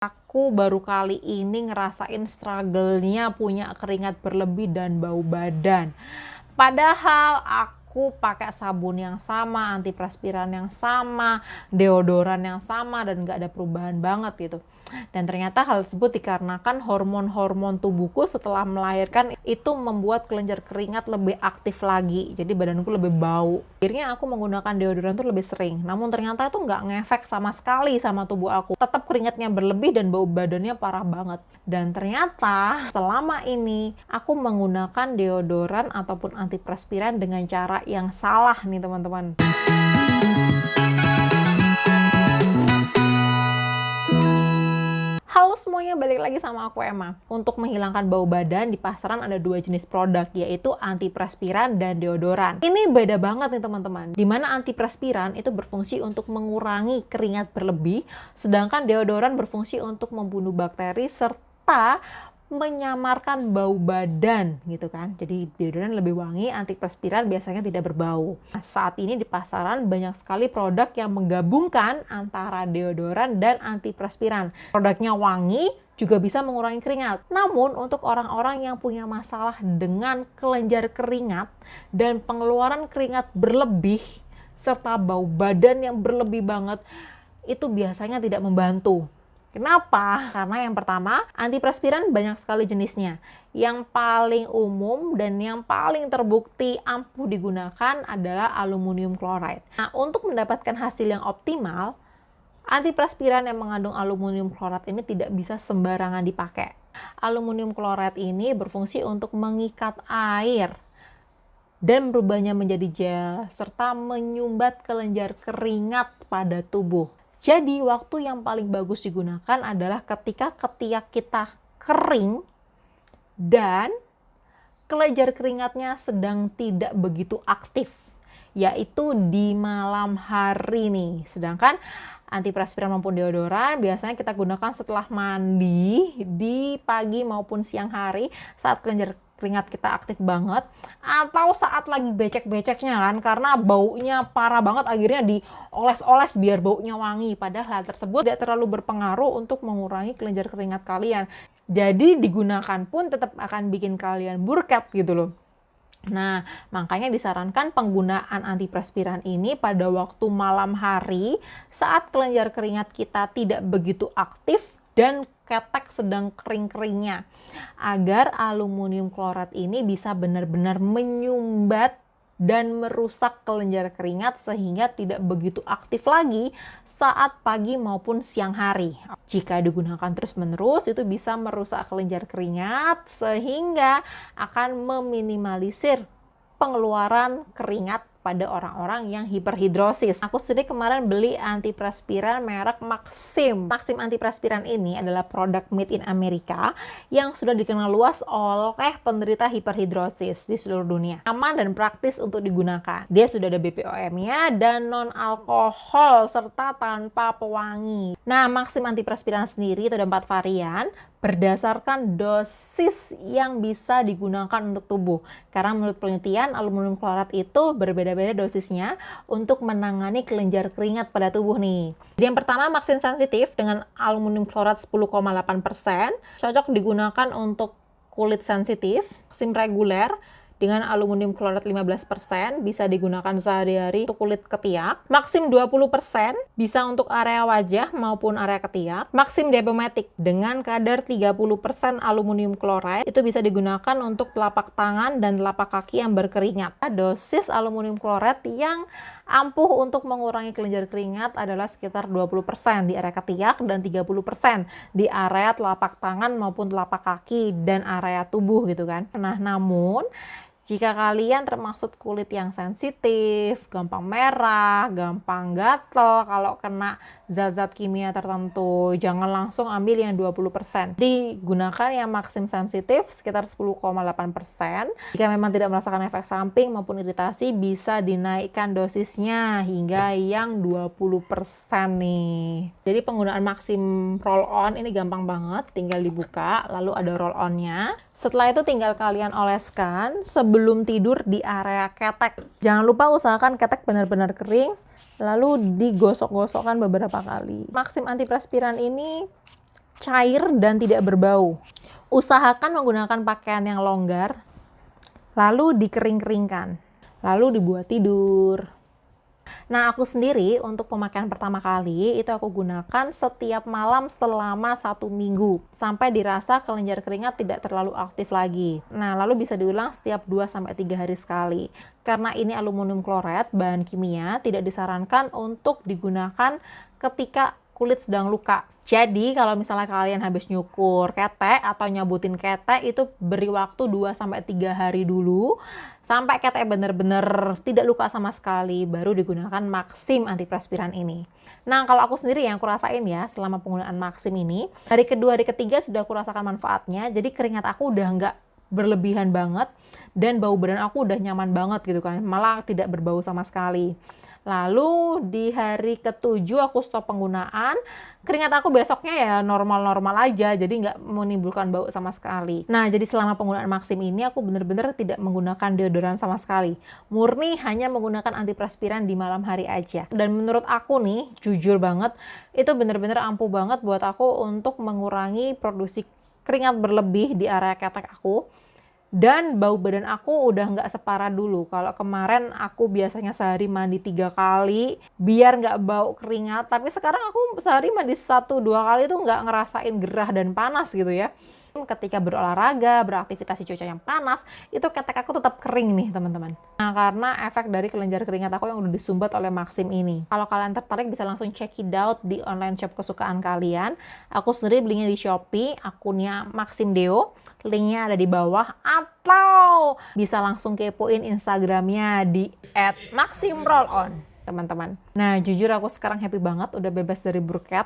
Aku baru kali ini ngerasain struggle-nya punya keringat berlebih dan bau badan. Padahal aku pakai sabun yang sama, antiperspiran yang sama, deodoran yang sama, dan nggak ada perubahan banget gitu. Dan ternyata hal tersebut dikarenakan hormon-hormon tubuhku setelah melahirkan itu membuat kelenjar keringat lebih aktif lagi. Jadi badanku lebih bau. Akhirnya aku menggunakan deodoran tuh lebih sering. Namun ternyata itu nggak ngefek sama sekali sama tubuh aku. Tetap keringatnya berlebih dan bau badannya parah banget. Dan ternyata selama ini aku menggunakan deodoran ataupun antiperspiran dengan cara yang salah nih teman-teman. Halo semuanya, balik lagi sama aku Emma. Untuk menghilangkan bau badan di pasaran ada dua jenis produk, yaitu antiperspiran dan deodoran. Ini beda banget nih teman-teman. Dimana antiperspiran itu berfungsi untuk mengurangi keringat berlebih, sedangkan deodoran berfungsi untuk membunuh bakteri serta menyamarkan bau badan gitu kan. Jadi deodoran lebih wangi, antiperspiran biasanya tidak berbau. Nah, saat ini di pasaran banyak sekali produk yang menggabungkan antara deodoran dan antiperspiran. Produknya wangi, juga bisa mengurangi keringat. Namun untuk orang-orang yang punya masalah dengan kelenjar keringat dan pengeluaran keringat berlebih serta bau badan yang berlebih banget, itu biasanya tidak membantu. Kenapa? Karena yang pertama, antiperspiran banyak sekali jenisnya. Yang paling umum dan yang paling terbukti ampuh digunakan adalah aluminium chloride. Nah, untuk mendapatkan hasil yang optimal, antiperspiran yang mengandung aluminium chloride ini tidak bisa sembarangan dipakai. Aluminium chloride ini berfungsi untuk mengikat air dan berubahnya menjadi gel, serta menyumbat kelenjar keringat pada tubuh. Jadi waktu yang paling bagus digunakan adalah ketika ketiak kita kering dan kelenjar keringatnya sedang tidak begitu aktif, yaitu di malam hari nih. Sedangkan antiperspiran maupun deodoran biasanya kita gunakan setelah mandi di pagi maupun siang hari saat kelenjar keringat kita aktif banget, atau saat lagi becek-beceknya kan, karena baunya parah banget akhirnya dioles-oles biar baunya wangi. Padahal hal tersebut tidak terlalu berpengaruh untuk mengurangi kelenjar keringat kalian. Jadi digunakan pun tetap akan bikin kalian burket gitu loh. Nah, makanya disarankan penggunaan antiperspiran ini pada waktu malam hari saat kelenjar keringat kita tidak begitu aktif dan ketek sedang kering-keringnya, agar aluminium chloride ini bisa benar-benar menyumbat dan merusak kelenjar keringat sehingga tidak begitu aktif lagi saat pagi maupun siang hari. Jika digunakan terus-menerus itu bisa merusak kelenjar keringat sehingga akan meminimalisir pengeluaran keringat pada orang-orang yang hiperhidrosis. Aku sendiri kemarin beli antiperspiran merek Maxim. Maxim antiperspiran ini adalah produk made in Amerika yang sudah dikenal luas oleh penderita hiperhidrosis di seluruh dunia. Aman dan praktis untuk digunakan. Dia sudah ada BPOM-nya dan non-alkohol serta tanpa pewangi. Nah, Maxim antiperspiran sendiri itu ada 4 varian berdasarkan dosis yang bisa digunakan untuk tubuh. Karena menurut penelitian, aluminium chloride itu berbeda-beda dosisnya untuk menangani kelenjar keringat pada tubuh nih. Jadi yang pertama, Maxim sensitif dengan aluminium chloride 10,8%, cocok digunakan untuk kulit sensitif. Maxim reguler dengan aluminium chloride 15% bisa digunakan sehari-hari untuk kulit ketiak. Maxim 20% bisa untuk area wajah maupun area ketiak. Maxim Debomatic dengan kadar 30% aluminium chloride itu bisa digunakan untuk telapak tangan dan telapak kaki yang berkeringat. Dosis aluminium chloride yang ampuh untuk mengurangi kelenjar keringat adalah sekitar 20% di area ketiak dan 30% di area telapak tangan maupun telapak kaki dan area tubuh gitu kan. Nah, namun jika kalian termasuk kulit yang sensitif, gampang merah, gampang gatel, kalau kena zat-zat kimia tertentu, jangan langsung ambil yang 20%. Digunakan yang Maxim sensitif sekitar 10,8%. Jika memang tidak merasakan efek samping maupun iritasi, bisa dinaikkan dosisnya hingga yang 20% nih. Jadi penggunaan Maxim roll-on ini gampang banget, tinggal dibuka, lalu ada roll-onnya. Setelah itu tinggal kalian oleskan sebelum tidur di area ketek. Jangan lupa usahakan ketek benar-benar kering, lalu digosok-gosokkan beberapa kali. Maxim antiperspiran ini cair dan tidak berbau. Usahakan menggunakan pakaian yang longgar, lalu dikering-keringkan, lalu dibuat tidur. Nah, aku sendiri untuk pemakaian pertama kali itu aku gunakan setiap malam selama 1 minggu sampai dirasa kelenjar keringat tidak terlalu aktif lagi. Nah, lalu bisa diulang setiap 2-3 hari sekali. Karena ini aluminium kloret, bahan kimia, tidak disarankan untuk digunakan ketika kulit sedang luka. Jadi kalau misalnya kalian habis nyukur ketek atau nyabutin ketek, itu beri waktu 2-3 hari dulu sampai ketek bener-bener tidak luka sama sekali, baru digunakan Maxim antiperspiran ini. Nah, kalau aku sendiri yang aku rasain ya selama penggunaan Maxim ini, hari kedua, hari ketiga sudah aku rasakan manfaatnya. Jadi keringat aku udah nggak berlebihan banget dan bau badan aku udah nyaman banget gitu kan, malah tidak berbau sama sekali. Lalu di hari ke-7 aku stop penggunaan, keringat aku besoknya ya normal-normal aja, jadi nggak menimbulkan bau sama sekali. Nah, jadi selama penggunaan Maxim ini aku bener-bener tidak menggunakan deodoran sama sekali. Murni hanya menggunakan antiperspiran di malam hari aja. Dan menurut aku nih, jujur banget, itu bener-bener ampuh banget buat aku untuk mengurangi produksi keringat berlebih di area ketek aku. Dan bau badan aku udah nggak separah dulu. Kalau kemarin aku biasanya sehari mandi 3 kali biar nggak bau keringat. Tapi sekarang aku sehari mandi 1-2 kali tuh nggak ngerasain gerah dan panas gitu ya. Ketika berolahraga, beraktivitas di cuaca yang panas, itu ketek aku tetap kering nih teman-teman. Nah, karena efek dari kelenjar keringat aku yang udah disumbat oleh Maxim ini. Kalau kalian tertarik bisa langsung check it out di online shop kesukaan kalian. Aku sendiri belinya di Shopee, akunnya Maxim Deo. Linknya ada di bawah, atau bisa langsung kepoin Instagramnya di @maximrollon teman-teman. Nah, jujur aku sekarang happy banget udah bebas dari burket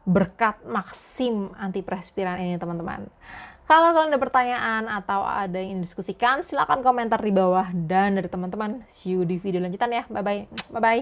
berkat Maxim antiperspiran ini teman-teman. Kalau kalian ada pertanyaan atau ada yang ingin diskusikan, silahkan komentar di bawah. Dan dari teman-teman, see you di video lanjutan ya. Bye-bye. Bye-bye.